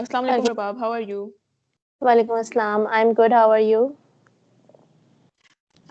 Assalamu alaikum, Okay. Rabab. How are you? Walaikum Assalam. I'm good. How are you?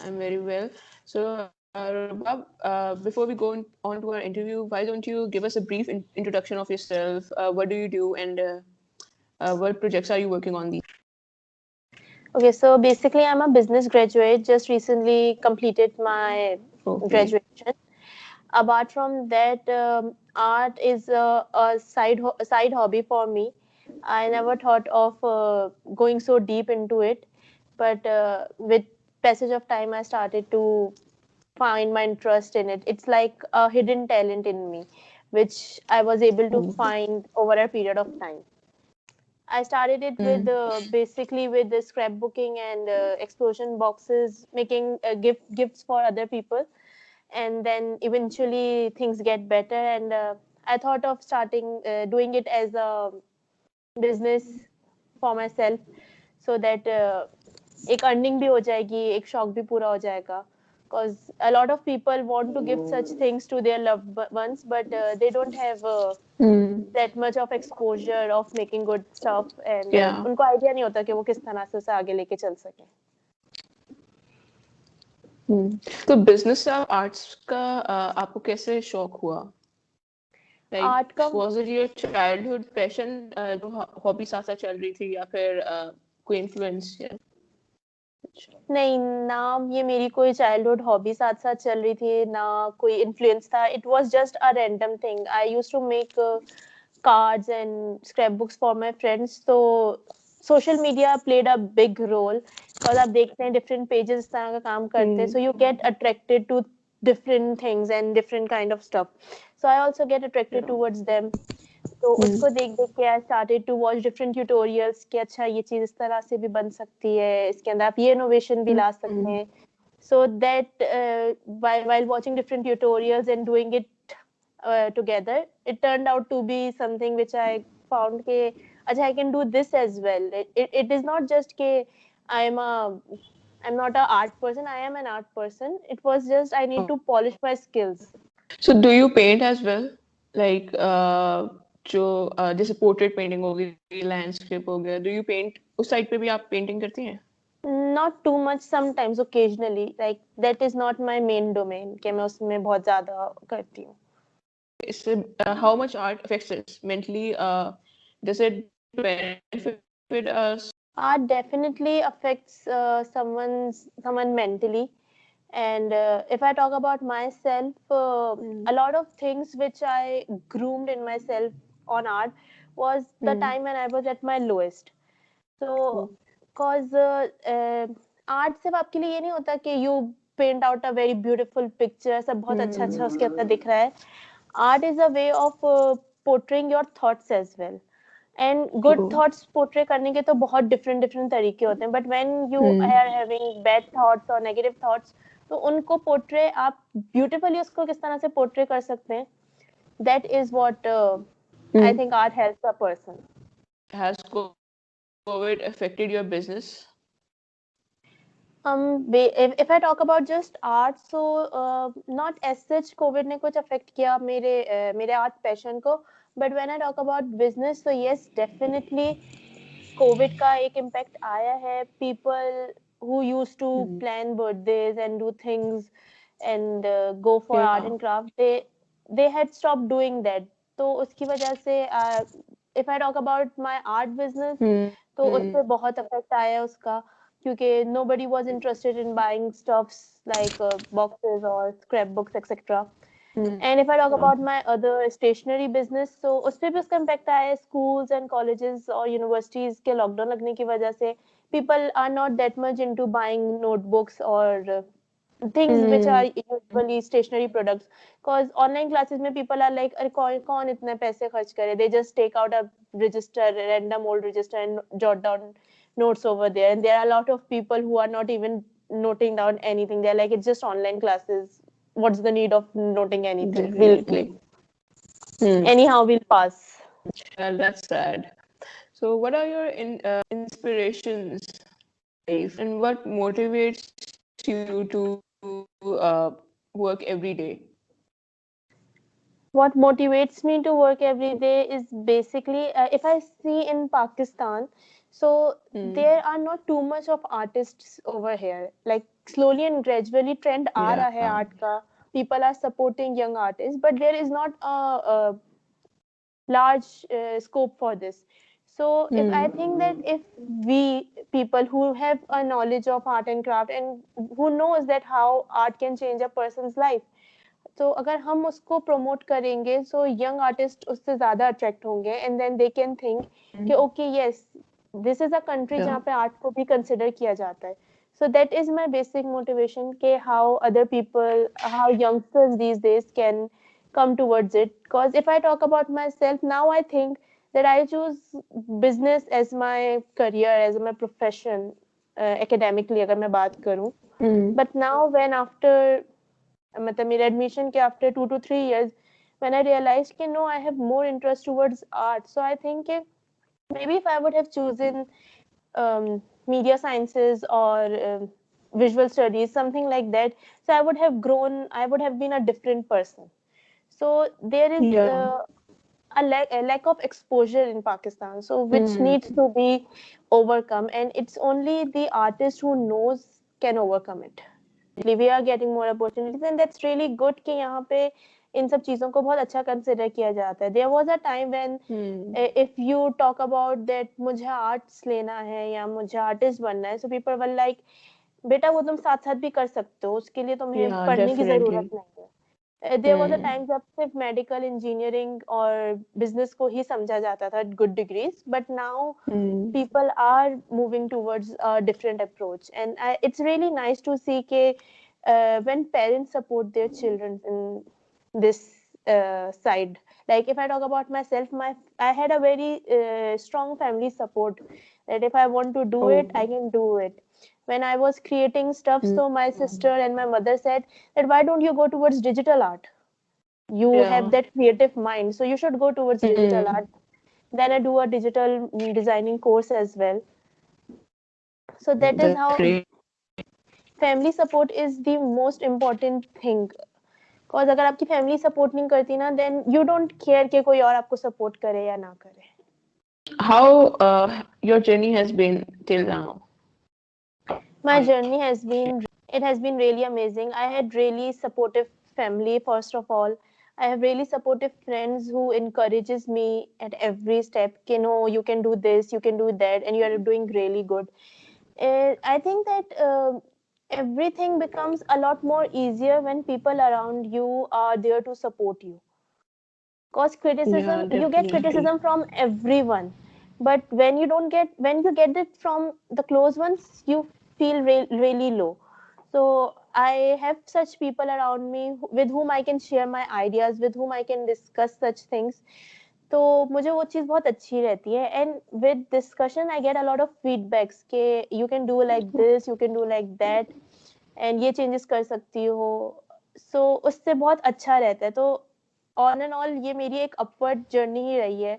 I'm very well. So, Rabab, before we go on to our interview, why don't you give us a brief introduction of yourself? What do you do, and what projects are you working on these? Okay, so basically, I'm a business graduate. Just recently completed my Okay. graduation. Apart from that, art is a side hobby for me. I never thought of going so deep into it, but with passage of time, I started to find my interest in it. It's like a hidden talent in me, which I was able to find over a period of time. I started it with Mm. basically with the scrapbooking and explosion boxes, making gifts for other people, and then eventually things get better. And I thought of starting doing it as a business for myself, so that एक earning भी हो जाएगी, एक शौक भी पूरा हो जाएगा. Because a lot of people want to give such things to their loved ones, but they don't have Mm. that much of exposure of making good stuff, and Yeah. उनको आइडिया नहीं होता कि वो किस तरह से उसे आगे लेके चल सके. तो बिजनेस ऑफ आर्ट्स का आपको कैसे शौक हुआ? आर्ट लाइक का was it your childhood passion जो हॉबी साथ साथ चल रही थी, या फिर कोई इन्फ्लुएंस या कुछ? नहीं, ना ये मेरी कोई चाइल्डहुड हॉबी साथ साथ चल रही थी, ना कोई इन्फ्लुएंस था. It was just a random thing. I used to make cards and scrapbooks for my friends. So social media played a big role, because आप देखते हैं different pages इस तरह का काम करते हैं, so you get attracted to different things and different kind of stuff. So I also get attracted towards them. तो उसको देख देख के I started to watch different tutorials कि अच्छा ये चीज इस तरह से भी बन सकती है, इसके अंदर आप ये innovation भी ला सकते हैं. So that while watching different tutorials and doing it together, it turned out to be something which I found ke acha I can do this as well. It is not just ke I'm a I'm not a art person. I am an art person. It was just I need to polish my skills. So do you paint as well? Like जो जैसे portrait painting हो गई, landscape हो गया, do you paint? उस side पे भी आप पेंटिंग करती हैं? Not too much, sometimes occasionally. Like that is not my main domain कि मैं उसमें बहुत ज़्यादा करती हूँ. इससे how much art affects us mentally? Does it benefit us? Art definitely affects someone mentally. And if I talk about myself, a lot of things which I groomed in myself on art was the time when I was at my lowest. So cause art सिर्फ आपके लिए ये नहीं होता कि you paint out a very beautiful picture, सब बहुत अच्छा अच्छा उसके अंदर दिख रहा है. Art is a way of portraying your thoughts as well. And good thoughts portray करने के तो बहुत डिफरेंट डिफरेंट तरीके होते हैं, but when you are having bad thoughts और नेगेटिव थॉट्स, तो उनको पोर्ट्रे आप ब्यूटीफुली उसको किस तरह से पोर्ट्रे कर सकते हैं, that is what I think art helps a person. Has COVID affected your business? If I talk about just art, so not as such COVID ने कुछ affect किया मेरे art passion को, but when I talk about business, so yes, definitely COVID का एक impact आया है. People who used to plan birthdays and do things and go for art and craft, they had stopped doing that. तो उसकी वजह से if I talk about my art business, तो उस पे बहुत effect आया है उसका, क्योंकि nobody was interested in buying stuffs like boxes or scrapbooks etc. And if I talk about my other stationery business, so उस पे भी उसका impact आया है. Schools and colleges और universities के lockdown लगने की वजह से people are not that much into buying notebooks or things which are usually stationery products, because online classes में people are like अरे कौन इतने पैसे खर्च करे, they just take out a register, random old register, and jot down notes over there, and there are a lot of people who are not even noting down anything. They're like, it's just online classes, what's the need of noting anything, Definitely. anyhow we'll pass. Well, that's sad. So, what are your inspirations in life, and what motivates you to uh, work every day? What motivates me to work every day is basically, if I see in Pakistan, so Hmm. there are not too much of artists over here. Like slowly and gradually, trend aa Yeah. raha hai art ka. People are supporting young artists, but there is not a large scope for this. So if I Hmm. think that if we people who have a knowledge of art and craft and who knows that how art can change a person's life, तो अगर हम उसको promote करेंगे so young artist उससे ज्यादा attract होंगे and then they can think कि okay yes this is a country Yeah. जहाँ पे आर्ट को भी कंसिडर किया जाता है so that is my basic motivation ke how other people how youngsters these days can come towards it because if I talk about myself now I think that I choose business as my career as my profession academically अगर मैं बात करूं Hmm. but now when after मतलब मेरे admission के after 2 to 3 years when I realized कि no I have more interest towards art so I think कि maybe if I would have chosen um, media sciences or visual studies something like that so I would have grown I would have been a different person so there is Yeah. a lack of exposure in Pakistan so which Hmm. needs to be overcome and it's only the artist who knows can overcome it we are getting more opportunities and that's really good कि यहाँ पे इन सब चीजों को बहुत अच्छा consider किया जाता है there was a time when Hmm. if you talk about that मुझे आर्ट्स लेना है या मुझे आर्टिस्ट बनना है so people were like बेटा वो तुम साथ साथ भी कर सकते हो उसके लिए तुम्हें Yeah, पढ़ने की जरूरत definitely. नहीं है there was a Hmm. Time जब सिर्फ मेडिकल इंजीनियरिंग और बिजनेस को ही समझा जाता था good degrees but now Hmm. people are moving towards a different approach and it's really nice to see when parents support their children in this side like if I talk about myself I had a very strong family support that if I want to do it Oh. I can do it when I was creating stuff Hmm. so my sister and my mother said that why don't you go towards digital art you have Yeah. that creative mind so you should go towards digital Hmm. art then I do a digital designing course as well so that is That's how great. family support is the most important thing because अगर आपकी family support नहीं करती ना then you don't care कि कोई और आपको support करे या ना करे How your journey has been till now? my journey has been it has been really amazing I had really supportive family first of all I have really supportive friends who encourages me at every step you know you can do this you can do that and you are doing really good I think that everything becomes a lot more easier when people around you are there to support you because Yeah, criticism you get definitely. criticism from everyone but when you get it from the close ones you feel really low so I have such people around me with whom I can share my ideas with whom I can discuss such things तो मुझे वो चीज़ बहुत अच्छी रहती है and with discussion I get a lot of feedbacks के you can do like this you can do like that and ये changes कर सकती हो सो उससे बहुत अच्छा रहता है तो ऑन एंड ऑल ये मेरी एक अपवर्ड जर्नी ही रही है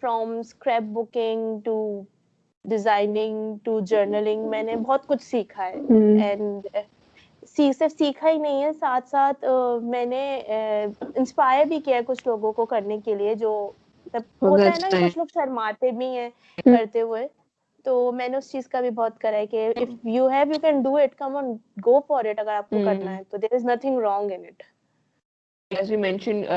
from scrapbooking to designing to journaling मैंने बहुत कुछ सीखा है Hmm. एंड सिर्फ सीखा ही नहीं है साथ साथ मैंने इंस्पायर भी किया है कुछ लोगों को करने के लिए जो मतलब Oh, होता है that's ना कि nice. कुछ लोग शर्माते भी हैं Hmm. करते हुए तो मैंने उस चीज का भी बहुत करा है कि if you have you can do it come on go for it अगर आपको करना Hmm. है तो there is nothing wrong in it As you mentioned,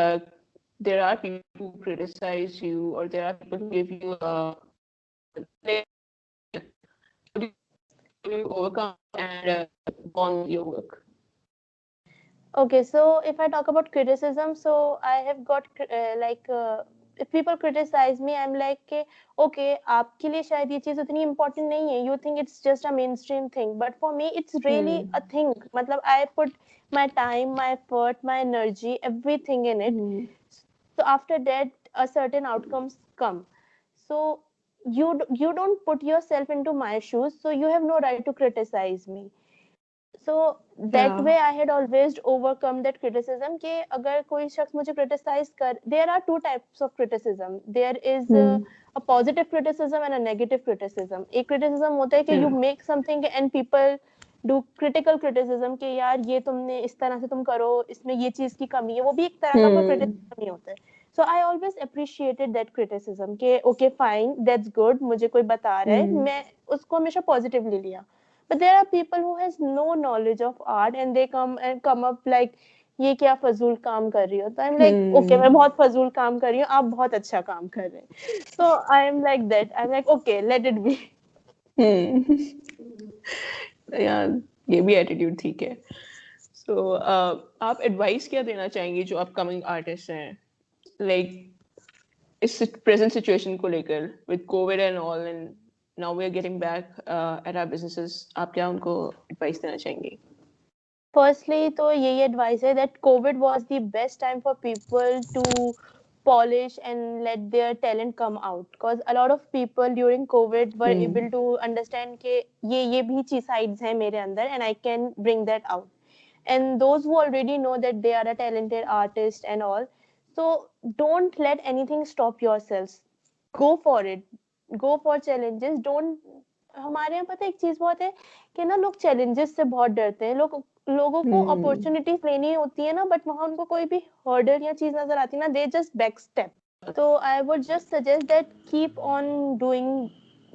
there are people who criticize you, or there are people who give you like, you overcome and go on with your work. Okay, so if I talk about criticism, so I have got if people criticize me, I'm like कि okay, आपके लिए शायद ये चीज उतनी important नहीं है. You think it's just a mainstream thing, but for me, it's really Hmm. a thing. मतलब I put my time, my effort, my energy, everything in it. Hmm. So after that, a certain outcomes come. So you don't put yourself into my shoes, so you have no right to criticize me. So that Yeah. Way I had always overcome that criticism कि अगर कोई शख्स मुझे criticize कर there are two types of criticism there is Hmm. A positive criticism and a negative criticism एक criticism होता है कि you Yeah. Make something and people do critical criticism कि यार ये तुमने इस तरह से तुम करो, इसमें ये चीज की कमी है, वो भी एक तरह का कोई criticism ही होता है. So I always appreciated that criticism कि okay fine, that's good, मुझे कोई बता रहा है, मैं उसको हमेशा positively लिया. But there are people who has no knowledge of art and they come up like ये क्या फजूल काम कर रही हो. तो आई एम लाइक ओके, मैं बहुत फजूल काम कर रही हूँ, आप बहुत अच्छा काम कर रहे हैं. तो I am like that, I am like okay, let it be. यार ये भी एटीट्यूड ठीक है. सो आप एडवाइस क्या देना चाहेंगे जो अपकमिंग आर्टिस्ट हैं, लाइक इस प्रेजेंट सिचुएशन को लेकर with Covid and all, and now we are getting back at our businesses, आप क्या उनको एडवाइस देना चाहेंगे? Firstly, तो यही एडवाइस है that COVID was the best time for people to polish and let their talent come out, because a lot of people during COVID were able to understand कि ये भी चीज sides हैं मेरे अंदर and I can bring that out. And those who already know that they are a talented artist and all, so don't let anything stop yourselves. Go for it, go for challenges. Don't, हमारे यहाँ पता है एक चीज बहुत है कि ना लोग challenges से बहुत डरते हैं. लोगों को अपॉर्चुनिटीज लेनी होती है ना, बट वहां उनको कोई भी हर्डल या चीज नजर आती है ना, दे जस्ट बैक स्टेप. तो I would just suggest that keep on doing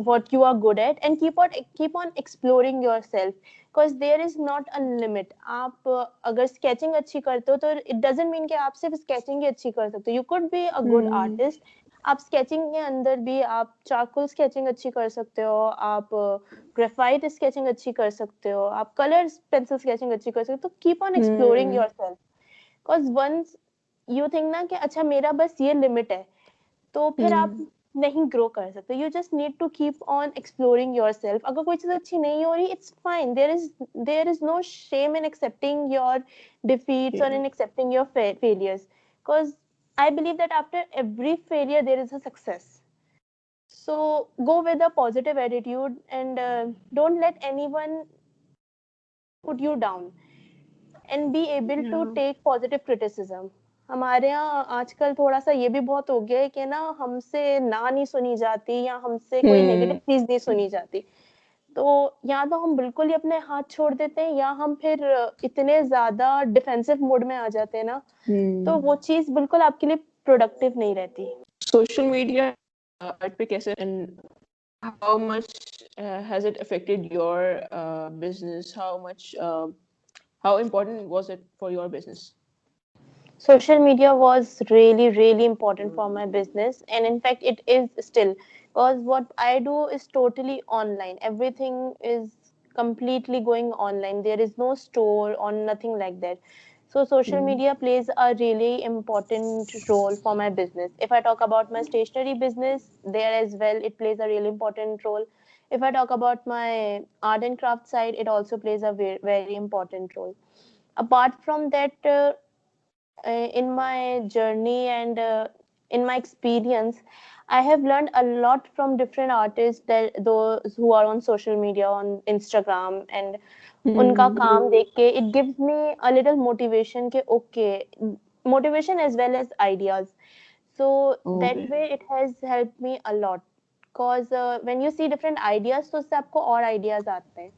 what you are good at and keep on exploring yourself, because there is not a limit. आप अगर sketching अच्छी करते हो तो it doesn't mean कि आप सिर्फ sketching ही अच्छी कर सकते हो. You could be a good artist. आप स्केचिंग के अंदर भी आप चारकोल स्केचिंग अच्छी कर सकते हो, आप ग्रेफाइट स्केचिंग अच्छी कर सकते हो, आप कलर पेंसिल स्केचिंग अच्छी कर सकते हो. तो keep on exploring yourself, because once you think ना कि अच्छा मेरा बस ये लिमिट है, तो फिर आप नहीं ग्रो कर सकते. You just need to keep on exploring yourself. अगर कोई चीज अच्छी नहीं हो रही, it's fine. There is no shame in accepting your defeats और in accepting your failures, because I believe that after every failure there is a success. So go with a positive attitude and don't let anyone put you down and be able to take positive criticism. हमारे यहाँ आजकल थोड़ा सा ये भी बहुत हो गया है कि ना हमसे ना नहीं सुनी जाती या हमसे कोई नेगेटिव चीज नहीं सुनी जाती. तो या तो हम बिल्कुल ही अपने हाथ छोड़ देते हैं या हम फिर इतने ज्यादा डिफेंसिव मोड में आ जाते हैं ना, तो वो चीज बिल्कुल आपके लिए प्रोडक्टिव नहीं रहती. सोशल मीडिया आर्ट पे कैसे, and how much has it affected your business? How important was it for your business? Social media was really important for my business, and in fact it is still, because what I do is totally online. Everything is completely going online. There is no store or nothing like that. So social media plays a really important role for my business. If I talk about my stationery business, there as well it plays a really important role. If I talk about my art and craft side, it also plays a very important role. Apart from that, in my journey and in my experience, I have learned a lot from different artists, that those who are on social media, on Instagram, and उनका काम देख के it gives me a little motivation कि okay, motivation as well as ideas. So that way it has helped me a lot, because when you see different ideas, तो उससे आपको और ideas आते हैं.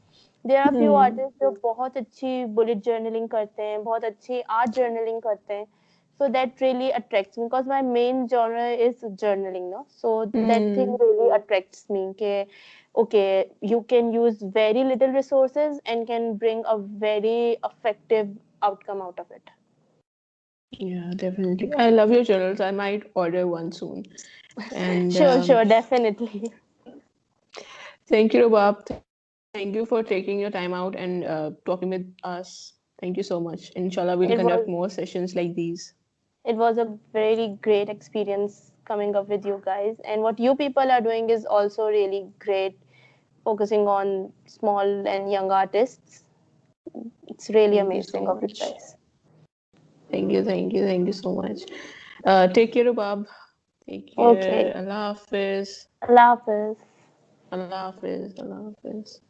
There are few artists जो बहुत अच्छी bullet journaling करते हैं, बहुत अच्छी art journaling करते हैं. So that really attracts me, because my main genre is journaling, no? So that thing really attracts me. Okay, you can use very little resources and can bring a very effective outcome out of it. Yeah, definitely. I love your journals. I might order one soon. And sure, definitely. Thank you, Rubab. Thank you for taking your time out and talking with us. Thank you so much. Inshallah, we'll conduct more sessions like these. It was a very great experience coming up with you guys. And what you people are doing is also really great, focusing on small and young artists. It's really amazing of you guys. Thank you so much. Take care, Rubab. Take care. Okay. Allah Hafiz. Allah Hafiz. Allah Hafiz. Allah Hafiz.